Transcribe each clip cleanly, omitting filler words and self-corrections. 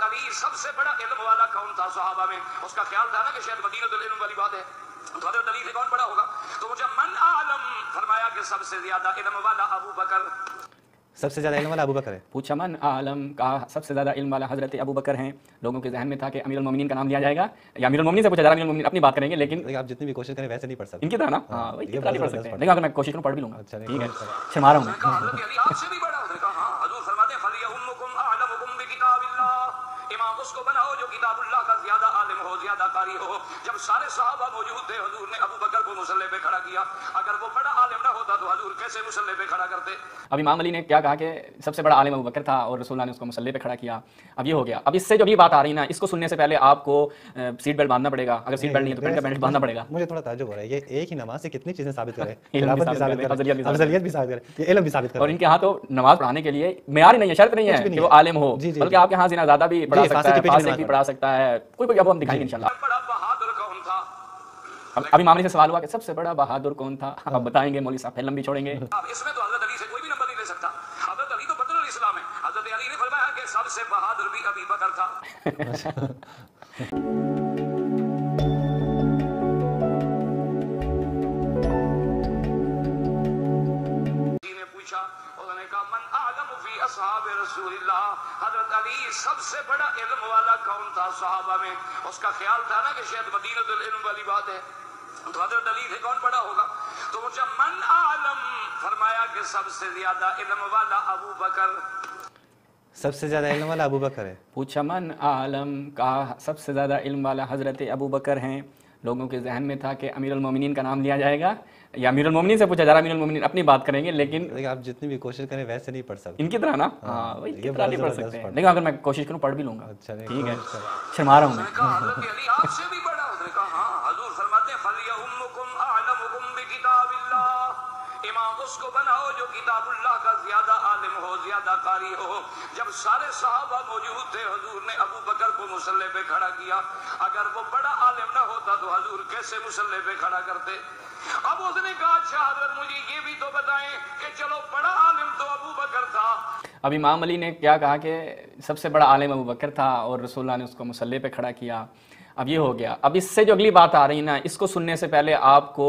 علی سب سے بڑا علم والا کون تھا صحابہ میں؟ اس کا خیال تھا نا کہ شاید مدینہ العلم والی بات ہے، تو حضرت علی سے کون بڑا ہوگا؟ تو مجھے من عالم فرمایا کہ سب سے زیادہ علم والا ابو بکر، سب سے زیادہ علم والا ابو بکر ہے. پوچھا من عالم، کہا سب سے زیادہ علم والا حضرت ابو بکر ہیں. لوگوں کے ذہن میں تھا کہ امیر المومنین کا نام لیا جائے گا، یا امیر المومنین سے پوچھا جا رہا امیر المومنین اپنی بات کریں گے، لیکن آپ جتنی بھی کوشش کریں ویسے نہیں پڑھ سکتے ان کی طرح نا. ہاں وہی کتنا نہیں پڑھ سکتے ہیں، لیکن اگر میں کوشش کروں پڑھ بھی لوں گا. اچھا ٹھیک ہے، شرما رہا ہوں میں. حضرت علی آپ سے بھی بڑا. اس نے کہا ہاں، حضور فرماتے ہیں فَلْيَؤُمُّكُمْ أَعْلَمُكُمْ بِكِتَابِ اللَّهِ، امام اس کو بناؤ جو کتاب اللہ کا زیادہ عالم ہو، زیادہ قاری ہو. جب سارے صحابہ موجود تھے حضور نے ابو بکر کو مصلی پہ کھڑا کیا. اگر وہ بڑا عالم نہ ہوتا تو حضور کیسے مصلی پہ کھڑا کرتے؟ اب امام علی نے کیا کہا کہ سب سے بڑا عالم ابو بکر تھا اور رسول اللہ نے اس کو مصلی پہ کھڑا کیا. اب یہ ہو گیا. اب اس سے جو بھی بات آ رہی نا، اس کو سننے سے پہلے آپ کو سیٹ بیلٹ باندھنا پڑے گا. اگر سیٹ بیلٹ نہیں ہے تو پینٹ کا بیلٹ باندھنا پڑے گا. مجھے تھوڑا تعجب ہو رہا ہے، یہ ایک ہی نماز سے کتنی چیزیں ثابت کرے، علم بھی خلافت بھی ثابت ثابت کرے، کرے، افضلیت بھی ثابت کرے، یہ علم بھی ثابت کرے. اور ان کے ہاں تو نماز پڑھانے کے لیے معیار ہی نہیں ہے، شرط نہیں ہے کہ وہ عالم ہو، بلکہ آپ کے ہاں زنا زیادہ بھی پڑھا سکتا ہے، فاسق بھی پڑھا سکتا ہے، کوئی اب ہم دکھائیں گے انشاءاللہ. بڑا بہادر کون تھا؟ ابھی معاملے سے سوال ہوا کہ سب سے بڑا بہادر کون تھا، اب بتائیں گے مولوی صاحب، پھر لمبی چھوڑیں گے. اب اس میں تو حضرت علی سے کوئی بھی نمبر نہیں لے سکتا. حضرت علی تو بدر الاسلام ہے. حضرت علی نے فرمایا کہ سب سے بہادر بھی ابی بکر تھا. اصحاب رسول اللہ، حضرت علی سب سے بڑا علم والا کون تھا صحابہ میں؟ اس کا خیال تھا نا کہ شاید مدینہ العلم والی بات ہے، تو حضرت علی سے کون بڑا ہوگا؟ تو مجھے من عالم فرمایا کہ سب سے زیادہ علم والا ابو بکر، سب سے زیادہ علم والا ابو بکر ہے. پوچھا من عالم، کہا سب سے زیادہ علم والا حضرت ابو بکر ہیں. لوگوں کے ذہن میں تھا کہ امیر المومنین کا نام لیا جائے گا، یا امیر المومنین سے پوچھا جا رہا امیر المومنین اپنی بات کریں گے، لیکن آپ جتنی بھی کوشش کریں ویسے نہیں پڑھ سکتے ان کی طرح نا. ہاں وہی یہ کتنا نہیں پڑھ زبردست سکتے ہیں، پڑھ لیکن اگر میں کوشش کروں پڑھ بھی لوں گا. اچھا ٹھیک ہے، شرما رہا ہوں میں. کہا حضرت علی آپ سے بھی بڑا. اس نے کہا ہاں، حضور فرماتے ہیں فَلْيَؤُمُّكُمْ أَعْلَمُكُمْ بِكِتَابِ اللَّهِ، امام اس کو بناؤ جو کتاب اللہ کا زیادہ عالم ہو، زیادہ قاری ہو. جب سارے صحابہ موجود تھے حضور نے ابو بکر کو مصلی پہ کھڑا کیا. اگر وہ بڑا عالم نہ ہوتا تو حضور کیسے مصلی پہ کھڑا کرتے؟ اب اس نے کہا اچھا حضرت مجھے یہ بھی تو بتائیں کہ چلو بڑا عالم تو ابو بکر تھا. اب امام علی نے کیا کہا کہ سب سے بڑا عالم ابو بکر تھا اور رسول اللہ نے اس کو مصلی پہ کھڑا کیا. اب یہ ہو گیا. اب اس سے جو اگلی بات آ رہی نا، اس کو سننے سے پہلے آپ کو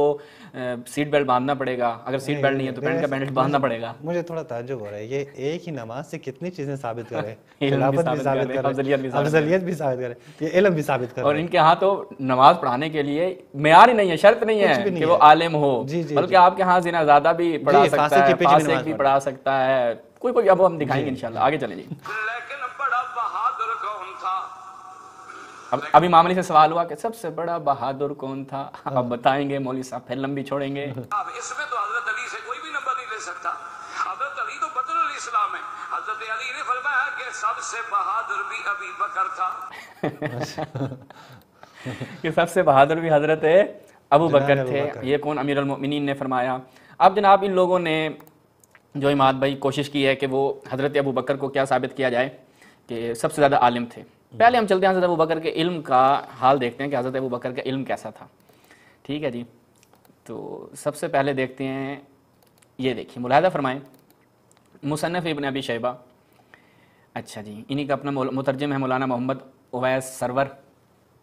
سیٹ بیلٹ باندھنا پڑے گا. اگر سیٹ بیلٹ نہیں ہے تو پینٹ کا بیلٹ باندھنا پڑے گا. مجھے تھوڑا تعجب ہو رہا ہے، یہ ایک ہی نماز سے کتنی چیزیں ثابت کرے، علم بھی خلافت بھی ثابت ثابت کرے، کرے، افضلیت بھی ثابت کرے. افضلیت بھی ثابت کرے، یہ علم بھی ثابت کرے. اور ان کے ہاں تو نماز پڑھانے کے لیے معیار ہی نہیں ہے، شرط نہیں ہے کہ وہ عالم ہو، بلکہ آپ کے ہاں زنا زیادہ بھی پڑھا سکتا ہے، فاسق بھی پڑھا سکتا ہے، کوئی اب ہم دکھائیں گے انشاءاللہ. آگے چلیں جی. لیکن بڑا بہادر کون تھا؟ ابھی معاملے سے سوال ہوا کہ سب سے بڑا بہادر کون تھا، اب بتائیں گے مولوی صاحب، پھر لمبی چھوڑیں گے. اب اس میں تو حضرت علی سے کوئی بھی نمبر نہیں لے سکتا. حضرت علی تو بدر الاسلام ہے. حضرت علی نے فرمایا کہ سب سے بہادر بھی ابی بکر تھا. کہ سب سے بہادر بھی حضرت ابو بکر تھے. یہ کون؟ امیر المؤمنین نے فرمایا. اب جناب ان لوگوں نے جو اماد بھائی کوشش کی ہے کہ وہ حضرت ابو بکر کو کیا ثابت کیا جائے کہ سب سے زیادہ عالم تھے. پہلے ہم چلتے ہیں حضرت ابو بکر کے علم کا حال دیکھتے ہیں کہ حضرت ابو بکر کا علم کیسا تھا. ٹھیک ہے جی. تو سب سے پہلے دیکھتے ہیں، یہ دیکھیے ملاحظہ فرمائیں، مصنف ابن ابی شیبہ. اچھا جی، انہی کا اپنا مترجم ہے مولانا محمد اویس سرور،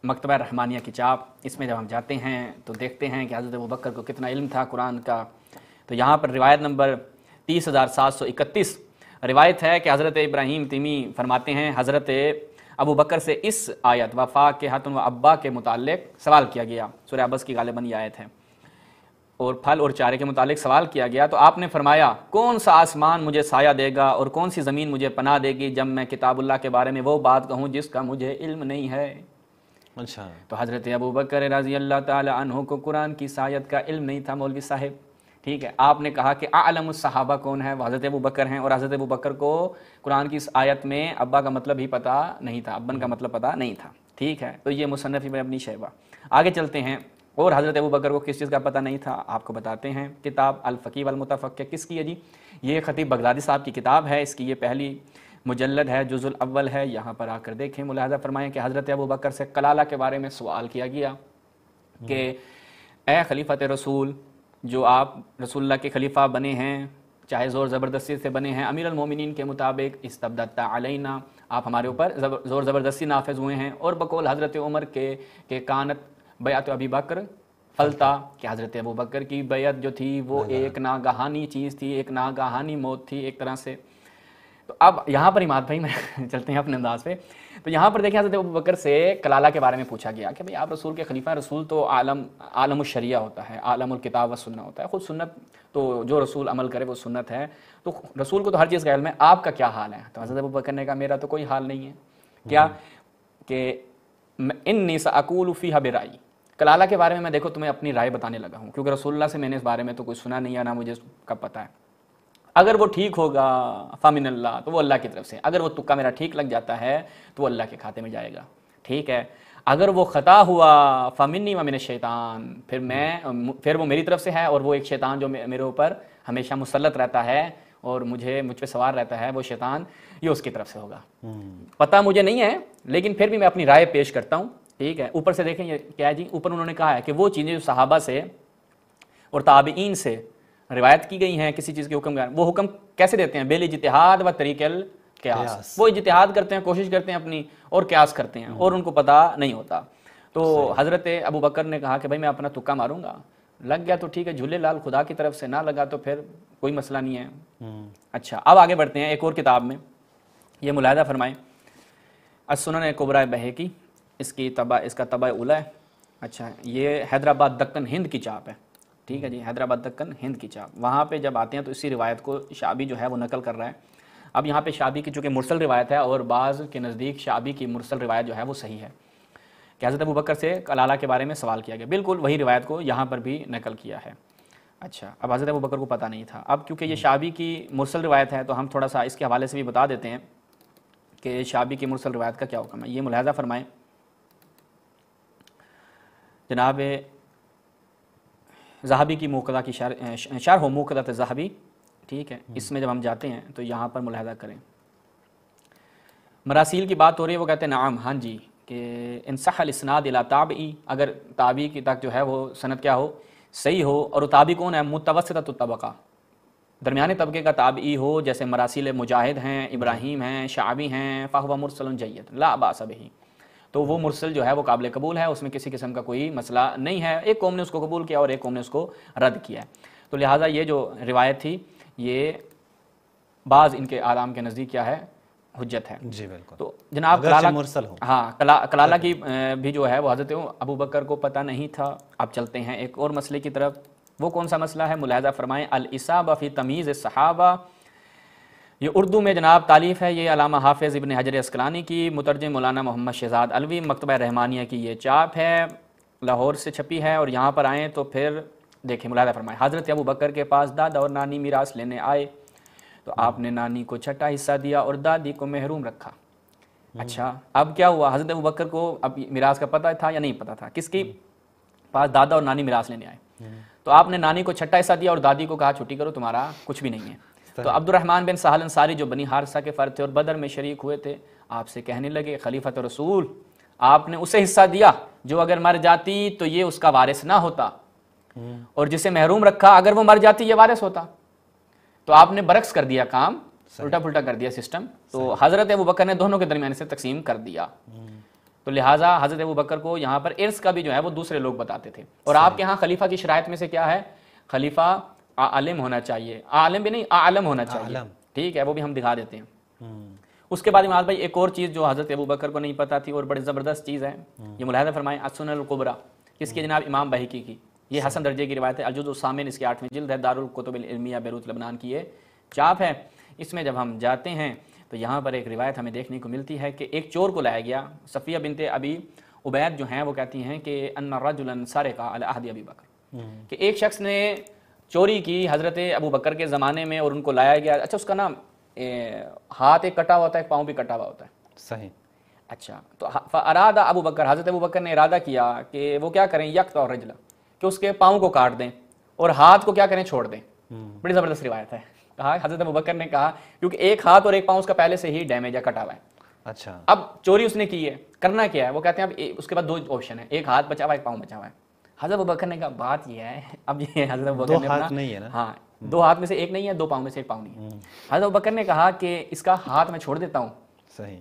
مکتبہ رحمانیہ کی چاپ. اس میں جب ہم جاتے ہیں تو دیکھتے ہیں کہ حضرت ابو بکر کو کتنا علم تھا قرآن کا. تو یہاں پر روایت نمبر 30,731 روایت ہے کہ حضرت ابراہیم تیمی فرماتے ہیں حضرت ابو بکر سے اس آیت وفا کے حتن و ابا کے متعلق سوال کیا گیا. سورہ عبس کی غالباً یہ آیت ہے. اور پھل اور چارے کے متعلق سوال کیا گیا تو آپ نے فرمایا کون سا آسمان مجھے سایہ دے گا اور کون سی زمین مجھے پناہ دے گی جب میں کتاب اللہ کے بارے میں وہ بات کہوں جس کا مجھے علم نہیں ہے. اچھا. تو حضرت ابو بکر رضی اللہ تعالی عنہ کو قرآن کی سایت کا علم نہیں تھا مولوی صاحب. ٹھیک ہے. آپ نے کہا کہ اعلم الصحابہ کون ہے؟ وہ حضرت ابو بکر ہیں. اور حضرت ابو بکر کو قرآن کی اس آیت میں ابا کا مطلب ہی پتہ نہیں تھا، ابن کا مطلب پتہ نہیں تھا. ٹھیک ہے. تو یہ مصنف ابن ابی شیبہ. آگے چلتے ہیں. اور حضرت ابو بکر کو کس چیز کا پتہ نہیں تھا آپ کو بتاتے ہیں. کتاب الفقیہ والمتفقہ کس کی ہے جی؟ یہ خطیب بغدادی صاحب کی کتاب ہے. اس کی یہ پہلی مجلد ہے، جزء الاول ہے. یہاں پر آ کر دیکھیں، ملاحظہ فرمائیں کہ حضرت ابو بکر سے کلالہ کے بارے میں سوال کیا گیا کہ اے خلیفۃ رسول، جو آپ رسول اللہ کے خلیفہ بنے ہیں، چاہے زور زبردستی سے بنے ہیں، امیر المومنین کے مطابق استبدت علینا، آپ ہمارے اوپر زور زبردستی نافذ ہوئے ہیں. اور بقول حضرت عمر کے کہ کانت بیعت ابی بکر فلتا، کہ حضرت ابو بکر کی بیعت جو تھی وہ ایک ناگہانی چیز تھی، ایک ناگہانی موت تھی ایک طرح سے. تو اب یہاں پر اماد بھائی میں چلتے ہیں اپنے انداز پہ. تو یہاں پر دیکھیں حضرت ابو بکر سے کلالہ کے بارے میں پوچھا گیا کہ بھئی آپ رسول کے خلیفہ ہیں. رسول تو عالم الشریعہ ہوتا ہے، عالم الکتاب و سنہ ہوتا ہے. خود سنت تو جو رسول عمل کرے وہ سنت ہے، تو رسول کو تو ہر چیز کا علم ہے. آپ کا کیا حال ہے؟ تو حضرت ابو بکر نے کہا میرا تو کوئی حال نہیں ہے. کیا کہ انی ساقول فیھا برائی، کلالہ کے بارے میں دیکھو تمہیں اپنی رائے بتانے لگا ہوں، کیونکہ رسول اللہ سے میں نے اس بارے میں تو کوئی سنا نہیں ہے، نہ مجھے اس کا پتہ ہے. اگر وہ ٹھیک ہوگا فمن اللہ، تو وہ اللہ کی طرف سے. اگر وہ تکا میرا ٹھیک لگ جاتا ہے تو وہ اللہ کے کھاتے میں جائے گا، ٹھیک ہے. اگر وہ خطا ہوا فمنی ومن الشیطان، پھر وہ میری طرف سے ہے، اور وہ ایک شیطان جو میرے اوپر ہمیشہ مسلط رہتا ہے اور مجھ پہ سوار رہتا ہے، وہ شیطان یہ اس کی طرف سے ہوگا. پتہ مجھے نہیں ہے، لیکن پھر بھی میں اپنی رائے پیش کرتا ہوں، ٹھیک ہے. اوپر سے دیکھیں یہ کیا ہے جی، اوپر انہوں نے کہا ہے کہ وہ چیزیں جو صحابہ سے اور تابعین سے روایت کی گئی ہیں کسی چیز کے حکم، وہ حکم کیسے دیتے ہیں؟ بالاجتہاد و طریق القیاس. وہ اجتہاد کرتے ہیں، کوشش کرتے ہیں اپنی، اور قیاس کرتے ہیں، اور ان کو پتہ نہیں ہوتا. تو حضرت ابو بکر نے کہا کہ بھائی میں اپنا تکا ماروں گا، لگ گیا تو ٹھیک ہے، جھولے لال خدا کی طرف سے، نہ لگا تو پھر کوئی مسئلہ نہیں ہے. اچھا اب آگے بڑھتے ہیں ایک اور کتاب میں. یہ ملاحظہ فرمائیں، السنن کبریٰ بہقی، اس کا طبع اولیٰ ہے. اچھا یہ حیدرآباد دکن ہند کی چاپ ہے، ٹھیک ہے جی، حیدرآباد دکن ہند کی چاپ. وہاں پہ جب آتے ہیں تو اسی روایت کو شعبی جو ہے وہ نقل کر رہا ہے. اب یہاں پہ شعبی کی چونکہ مرسل روایت ہے، اور بعض کے نزدیک شعبی کی مرسل روایت جو ہے وہ صحیح ہے کہ حضرت ابو بکر سے کلالہ کے بارے میں سوال کیا گیا. بالکل وہی روایت کو یہاں پر بھی نقل کیا ہے. اچھا اب حضرت ابو بکر کو پتہ نہیں تھا. اب کیونکہ یہ شعبی کی مرسل روایت ہے تو ہم تھوڑا سا اس کے حوالے سے بھی بتا دیتے ہیں کہ شعبی کی مرسل روایت کا کیا حکم ہے. یہ ملاحظہ فرمائیں جناب ذہبی کی موقدہ کی شرح و موقدۃ ذہبی، ٹھیک ہے. اس میں جب ہم جاتے ہیں تو یہاں پر ملاحظہ کریں، مراسیل کی بات ہو رہی ہے. وہ کہتے ہیں نعم، ہاں جی، کہ ان صح الاسناد الی تابعی، اگر تابعی کی تک جو ہے وہ سند کیا ہو، صحیح ہو. اور وہ تابعی کون ہے؟ متوسطۃ الطبقہ، درمیانے طبقے کا تابعی ہو، جیسے مراسیل مجاہد ہیں، ابراہیم ہیں، شعبی ہیں، فہو مرسل جید لا باس بہ. تو وہ مرسل جو ہے وہ قابل قبول ہے، اس میں کسی قسم کا کوئی مسئلہ نہیں ہے. ایک قوم نے اس کو قبول کیا اور ایک قوم نے اس کو رد کیا ہے. تو لہٰذا یہ جو روایت تھی یہ بعض ان کے اعلام کے نزدیک کیا ہے، حجت ہے. جی بالکل. تو جناب کلالہ مرسل ہو، ہاں کلالہ کی بھی جو ہے وہ حضرت ابو بکر کو پتہ نہیں تھا. اب چلتے ہیں ایک اور مسئلے کی طرف. وہ کون سا مسئلہ ہے؟ ملاحظہ فرمائیں، الاصابہ فی تمییز الصحابہ. یہ اردو میں جناب تالیف ہے، یہ علامہ حافظ ابن حجر عسقلانی کی، مترجم مولانا محمد شہزاد علوی، مکتبہ رحمانیہ کی یہ چاپ ہے، لاہور سے چھپی ہے. اور یہاں پر آئیں تو پھر دیکھیں ملاحظہ فرمائیں، حضرت ابو بکر کے پاس دادا اور نانی میراث لینے آئے تو آپ نے نانی کو چھٹا حصہ دیا اور دادی کو محروم رکھا. اچھا اب کیا ہوا؟ حضرت ابو بکر کو اب میراث کا پتہ تھا یا نہیں پتہ تھا؟ کس کی پاس دادا اور نانی میراث لینے آئے تو آپ نے نانی کو چھٹا حصہ دیا اور دادی کو کہا چھٹی کرو، تمہارا کچھ بھی نہیں ہے. تو عبد الرحمن بن سہل انصاری جو بنی حارثہ کے فرد تھے اور بدر میں شریک ہوئے تھے، آپ سے کہنے لگے خلیفۃ رسول، آپ نے اسے حصہ دیا جو اگر مر جاتی تو یہ اس کا وارث نہ ہوتا، اور جسے محروم رکھا اگر وہ مر جاتی یہ وارث ہوتا. تو آپ نے برعکس کر دیا کام، الٹا پلٹا کر دیا سسٹم. تو حضرت ابو بکر نے دونوں کے درمیان سے تقسیم کر دیا. تو لہٰذا حضرت ابو بکر کو یہاں پر ارث کا بھی جو ہے وہ دوسرے لوگ بتاتے تھے. اور آپ کے ہاں خلیفہ کی شرائط میں سے کیا ہے؟ خلیفہ عالم ہونا چاہیے، عالم بھی نہیں عالم ہونا چاہیے، ٹھیک ہے. وہ بھی ہم دکھا دیتے ہیں. اس کے بعد امام بھائی ایک اور چیز جو حضرت ابو بکر کو نہیں پتہ تھی اور بڑی زبردست چیز ہے، یہ ملاحظہ فرمائیں، السنن الکبریٰ، کس کی؟ جناب امام بہقی کی. یہ حسن درجے کی روایت ہے، الجزء الثامن، اس کی 8ویں جلد ہے، دارالکتب العلمیہ بیروت لبنان کی یہ چاپ ہے. اس میں جب ہم جاتے ہیں تو یہاں پر ایک روایت ہمیں دیکھنے کو ملتی ہے کہ ایک چور کو لایا گیا. صفیہ بنت ابی عبید جو ہیں وہ کہتی ہیں کہ ان رجلا سرق علی عہد ابی بکر، کہ ایک شخص نے چوری کی حضرت ابو بکر کے زمانے میں اور ان کو لایا گیا. اچھا اس کا نام ہاتھ ایک کٹا ہوا ہوتا ہے، ایک پاؤں بھی کٹا ہوا ہوتا ہے، صحیح. اچھا تو ارادہ ابو بکر، حضرت ابو بکر نے ارادہ کیا کہ وہ کیا کریں، یقطع الرجل، کہ اس کے پاؤں کو کاٹ دیں اور ہاتھ کو کیا کریں، چھوڑ دیں. بڑی زبردست روایت ہے. کہا حضرت ابو بکر نے کہا کیونکہ ایک ہاتھ اور ایک پاؤں اس کا پہلے سے ہی ڈیمیج ہے، کٹا ہوا ہے. اچھا اب چوری اس نے کی ہے، کرنا کیا ہے؟ وہ کہتے ہیں اب اس کے بعد دو آپشن ہے، ایک ہاتھ بچا ہوا ہے، ایک پاؤں بچا ہوا ہے. حضرت ابو بکر نے کہا بات یہ ہے، اب یہ حضرت ابو بکر نے ہاتھ نہیں ہے نا، ہاں دو ہاتھ میں سے ایک نہیں ہے، دو پاؤں میں سے ایک پاؤں نہیں ہے. حضرت ابو بکر نے کہا کہ اس کا ہاتھ میں چھوڑ دیتا ہوں صحیح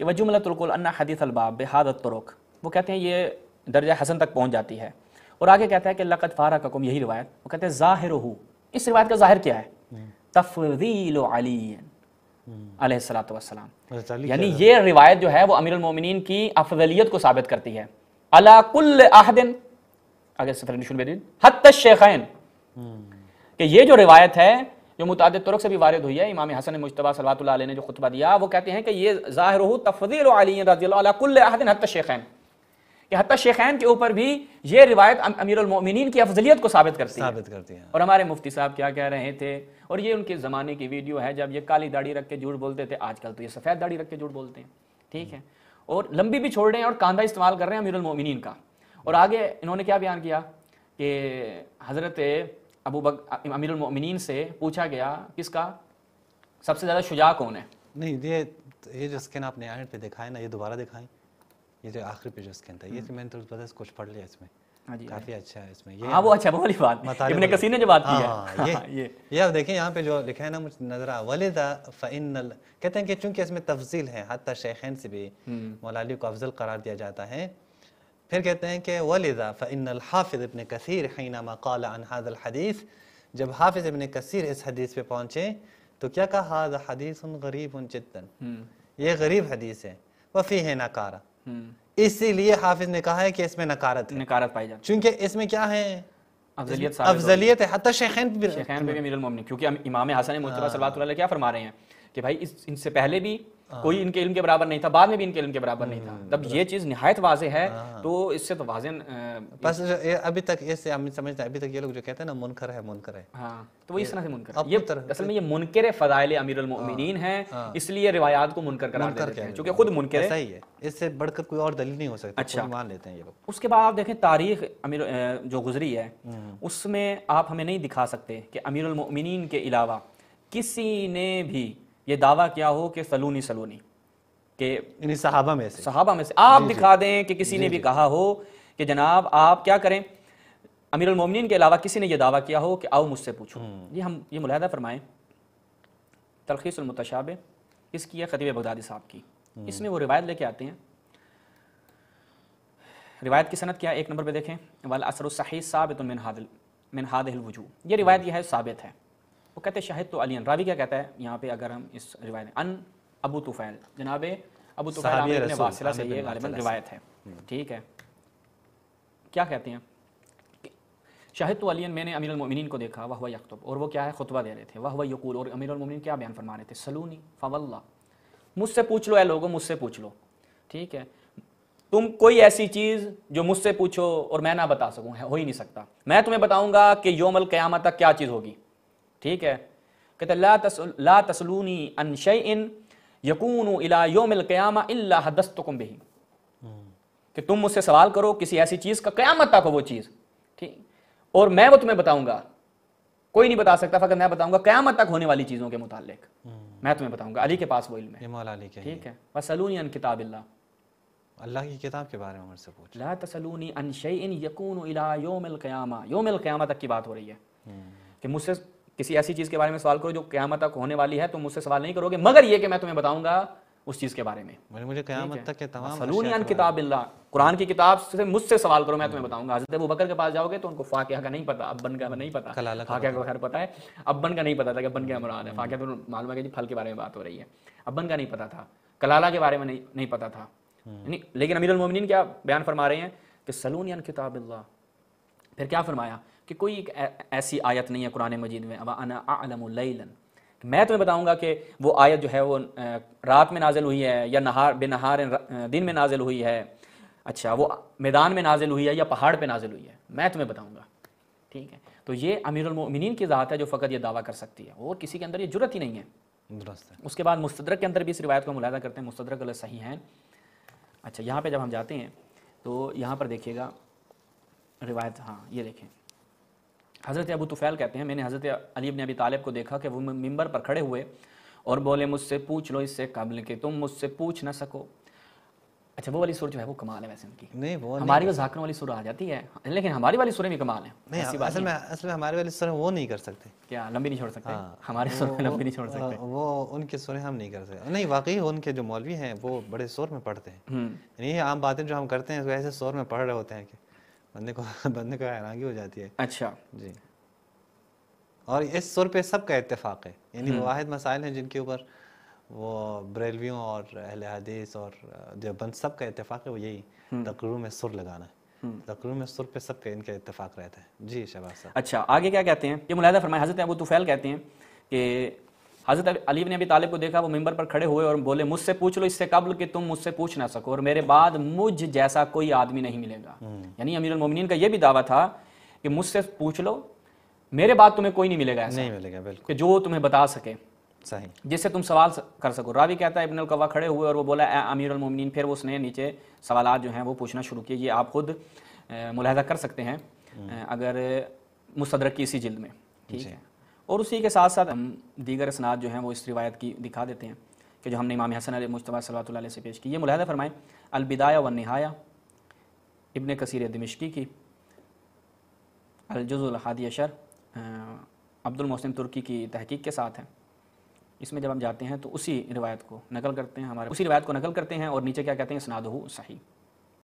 کہ وجملۃ القول ان حدیث الباب بہذا الطرق، وہ کہتے ہیں یہ درجہ حسن تک پہنچ جاتی ہے. اور آگے کہتا ہے کہ لقد فارقکم، یہی روایت، وہ کہتے ہیں ظاہرہ، اس روایت کا ظاہر کیا ہے؟ تفضیل علی علیہ الصلوۃ والسلام، یعنی یہ روایت جو ہے وہ امیر المومنین کی افضلیت کو ثابت کرتی ہے. علی کل احد، آگے صفر نشون بیدین حتی الشیخین، کہ یہ جو روایت ہے جو متعدد طرق سے بھی وارد ہوئی ہے، امام حسن مجتبی صلوات اللہ علیہ نے جو خطبہ دیا وہ کہتے ہیں کہ یہ ظاہرہ تفضیل علی رضی اللہ علی کل احد حتی الشیخین، کہ حتی شیخین کے اوپر بھی یہ روایت امیر المؤمنین کی افضلیت کو ثابت کرتی ہے. اور ہمارے مفتی صاحب کیا کہہ رہے تھے، اور یہ ان کے زمانے کی ویڈیو ہے جب یہ کالی داڑھی رکھ کے جھوٹ بولتے تھے، آج کل تو یہ سفید داڑھی رکھ کے جھوٹ بولتے ہیں. ٹھیک ہے، اور لمبی بھی چھوڑ رہے ہیں اور کاندھا استعمال کر رہے ہیں امیر المؤمنین کا. اور آگے انہوں نے کیا بیان کیا کہ حضرت امیر المؤمنین سے پوچھا گیا کس کا سب سے زیادہ شجاع کون ہے. نہیں، یہ جو اسکین آپ نے اینڈ پہ دکھائے نا، یہ دوبارہ دکھائیں، یہ جو آخری پہ جو اسکین تھا، یہ میں نے تھوڑا کچھ پڑھ لیا اس میں، کافی اچھا ہے اس میں. ہاں وہ اچھا، وہ والی بات ابن کثیر نے جو بات کی ہے، یہ آپ دیکھیں یہاں پہ جو لکھا ہے نا، مجھے نظر آ وَلِذَا فَإِنَّ، کہتے ہیں کہ چونکہ اس میں تفضیل ہے، حتی شیخین سے بھی مولا علی کو افضل قرار دیا جاتا ہے. پھر کہتے ہیں کہ وَلِذَا فَإِنَّ الْحَافِظ ابن کثیر حینما قال عن هذا الحدیث، جب حافظ ابن کثیر اس حدیث پہ پہنچے تو کیا کہا؟ هذا حدیث غریب جدا، یہ غریب حدیث ہے. وفیہ نکارہ، اسی لیے حافظ نے کہا ہے کہ اس میں نکارت پائی جاتی، چونکہ اس میں کیا ہے؟ افضلیت ہے. حتی شیخین پہ بھی امیر المومنین، کیونکہ امام حسن مجتبی صلوات اللہ علیہ کیا فرما رہے ہیں کہ بھائی ان سے پہلے بھی کوئی ان کے علم کے برابر نہیں تھا، بعد میں بھی ان کے علم کے برابر نہیں تھا. تب یہ چیز نہایت واضح ہے، تو اس سے تو واضح بس ابھی تک اس سے ہم سمجھتے ہیں، ابھی تک یہ لوگ جو کہتے ہیں نا منکر ہے، ہاں تو وہ اس طرح سے منکر ہے. یہ اصل میں یہ منکر فضائل امیر المؤمنین ہیں، اس لیے روایات کو منکر قرار دیتے ہیں چونکہ خود منکر ہے. صحیح ہے، اس سے بڑھ کر کوئی اور دلیل نہیں ہو سکتی. اچھا مان لیتے ہیں یہ لوگ. اس کے بعد آپ دیکھیں تاریخ امیر جو گزری ہے اس میں آپ ہمیں نہیں دکھا سکتے کہ امیر المؤمنین کے علاوہ کسی نے بھی یہ دعویٰ کیا ہو کہ سلونی کہ یعنی صحابہ میں سے آپ دکھا دیں کہ کسی نے بھی کہا ہو کہ جناب آپ کیا کریں، امیر المومنین کے علاوہ کسی نے یہ دعویٰ کیا ہو کہ آؤ مجھ سے پوچھو. یہ ملاحظہ فرمائیں، تلخیص المتشابہ اس کی ہے خطیب بغدادی صاحب کی، اس میں وہ روایت لے کے آتے ہیں. روایت کی سند کیا ہے؟ 1 نمبر پہ دیکھیں، والأثر الصحیح ثابت من هذه الوجوہ، یہ روایت یہ ہے ثابت ہے. وہ کہتے ہیں شاہد تو علی، راوی کیا کہتا ہے یہاں پہ اگر ہم اس روایت ان ابو طفیل، جناب ابو طفیل عامر بن واصلہ سے یہ غالباً روایت ہے. ٹھیک ہے، کیا کہتے ہیں؟ شاہد تو علی، میں نے امیر المؤمنین کو دیکھا وہو یخطب، اور وہ کیا ہے خطبہ دے رہے تھے. وہو یقول، اور امیر المؤمنین کیا بیان فرما رہے تھے؟ سلونی فواللہ، مجھ سے پوچھ لو اے لوگوں، مجھ سے پوچھ لو. ٹھیک ہے، تم کوئی ایسی چیز جو مجھ سے پوچھو اور میں نہ بتا سکوں ہو ہی نہیں سکتا. میں تمہیں بتاؤں گا کہ یوم القیامت تک کیا چیز ہوگی. ٹھیک ہے، کہتے لا تسلونی عن شیء یکون الی یوم القیامہ الا حدثتکم بہ، کہ تم مجھ سے سوال کرو کسی ایسی چیز کا قیامت تک ہو وہ چیز، ٹھیک، اور میں وہ تمہیں بتاؤں گا. کوئی نہیں بتا سکتا، فقط میں بتاؤں گا قیامت تک ہونے والی چیزوں کے متعلق میں تمہیں بتاؤں گا. علی کے پاس وہ علم ہے، مولا علی کے. ٹھیک ہے، وسلونی عن کتاب اللہ، اللہ کی کتاب کے بارے میں مجھ سے پوچھ. لا تسلونی عن شیء یکون الی یوم القیامہ، یوم القیامہ تک کی بات ہو رہی ہے کہ مجھ سے کسی ایسی چیز کے بارے میں سوال کرو جو قیامت تک ہونے والی ہے، تو مجھ سے سوال نہیں کرو گے مگر یہ کہ میں تمہیں بتاؤں گا اس چیز کے بارے میں. مجھے قیامت تک کے تمام سلونی عن کتاب اللہ، قرآن کی کتاب سے مجھ سے سوال کرو میں تمہیں بتاؤں گا. حضرت ابوبکر کے پاس جاؤ گے تو ان کو فاقیہ کا نہیں پتا، ابن کا نہیں پتا، فاقیہ کا خیر پتا ہے، ابن کا نہیں پتا تھا کہ ابن کیا مراد ہے. فاقیہ تو معلوم ہے کہ پھل کے بارے میں بات ہو رہی ہے، ابن کا نہیں پتا تھا، کلالہ کے بارے میں نہیں پتا تھا. لیکن امیر المومنین کیا بیان فرما رہے ہیں کہ سلونی عن کتاب اللہ. پھر کیا فرمایا کہ کوئی ایک ایسی آیت نہیں ہے قرآن مجید میں وَأَنَا أَعْلَمُ لَيْلًا، میں تمہیں بتاؤں گا کہ وہ آیت جو ہے وہ رات میں نازل ہوئی ہے یا بنہار دن میں نازل ہوئی ہے، اچھا وہ میدان میں نازل ہوئی ہے یا پہاڑ پہ نازل ہوئی ہے، میں تمہیں بتاؤں گا. ٹھیک ہے، تو یہ امیر المؤمنین کی ذات ہے جو فقط یہ دعویٰ کر سکتی ہے، اور کسی کے اندر یہ جرت ہی نہیں ہے. درست ہے. اس کے بعد مستدرک کے اندر بھی اس روایت کو ملاحظہ کرتے ہیں، مستدرک علیہ صحیح ہیں. اچھا یہاں پہ جب ہم جاتے ہیں تو یہاں پر دیکھیے گا روایت، ہاں یہ دیکھیں، حضرت ابو طفیل کہتے ہیں میں نے حضرت علی بن ابی طالب کو دیکھا کہ وہ ممبر پر کھڑے ہوئے اور بولے مجھ سے پوچھ لو اس سے قبل کہ تم مجھ سے پوچھ نہ سکو. اچھا وہ والی سورہ جو ہے وہ کمال ہے ویسے ان کی. نہیں وہ ہماری وہ ذاکروں والی سورہ آ جاتی ہے لیکن ہماری والی سورہ میں کمال ہے. نہیں, اصل میں ہمارے والی سورہ وہ نہیں کر سکتے. کیا لمبی نہیں چھوڑ سکتے؟ ہماری سورہ لمبی نہیں چھوڑ سکتے. وہ ان کی سورہ ہم نہیں کر سکتے. نہیں واقعی ان کے جو مولوی ہیں وہ بڑے سور میں پڑھتے ہیں. یعنی یہ عام باتیں جو ہم کرتے ہیں ایسے سور میں پڑھ رہے ہوتے ہیں کہ بندے کو حیرانگی ہو جاتی ہے. اچھا جی. اور اس سور پہ سب کا اتفاق ہے. یعنی وہ واحد مسائل ہیں جن کے اوپر وہ بریلویوں اور اہل حدیث اور دیوبند سب کا اتفاق ہے, وہ یہی تقریر میں سر لگانا ہے. تقریر میں سر پہ سب کا ان کا اتفاق رہتا ہے. جی شہباز صاحب. اچھا آگے کیا کہتے ہیں؟ یہ ملاحظہ فرمائے حضرت ابو طفیل کہتے ہیں کہ حضرت علی بن ابی طالب کو دیکھا وہ ممبر پر کھڑے ہوئے اور بولے مجھ سے پوچھ لو اس سے قبل کہ تم مجھ سے پوچھ نہ سکو اور میرے بعد مجھ جیسا کوئی آدمی نہیں ملے گا. یعنی امیر المومنین کا یہ بھی دعویٰ تھا کہ مجھ سے پوچھ لو میرے بعد تمہیں کوئی نہیں ملے گا ایسا نہیں ملے گا بالکل کہ جو تمہیں بتا سکے صحیح جس سے تم سوال کر سکو. راوی کہتا ہے ابن القوا کھڑے ہوئے اور وہ بولا اے امیر المومنین. پھر اس نے نیچے سوالات جو ہیں وہ پوچھنا شروع کیے. یہ آپ خود ملاحظہ کر سکتے ہیں اگر مستدرک کی اسی جلد میں. ٹھیک ہے. اور اسی کے ساتھ ساتھ ہم دیگر اسناد جو ہیں وہ اس روایت کی دکھا دیتے ہیں کہ جو ہم نے امام حسن علیہ مجتبیٰ صلی اللہ علیہ سے پیش کی. یہ ملاحظہ فرمائیں البدایہ والنہایہ ابن کثیر دمشقی کی, الجزء الحادی عشر عبد المحسن ترکی کی تحقیق کے ساتھ ہے. اس میں جب ہم جاتے ہیں تو اسی روایت کو نقل کرتے ہیں اور نیچے کیا کہتے ہیں اسنادہ صحیح.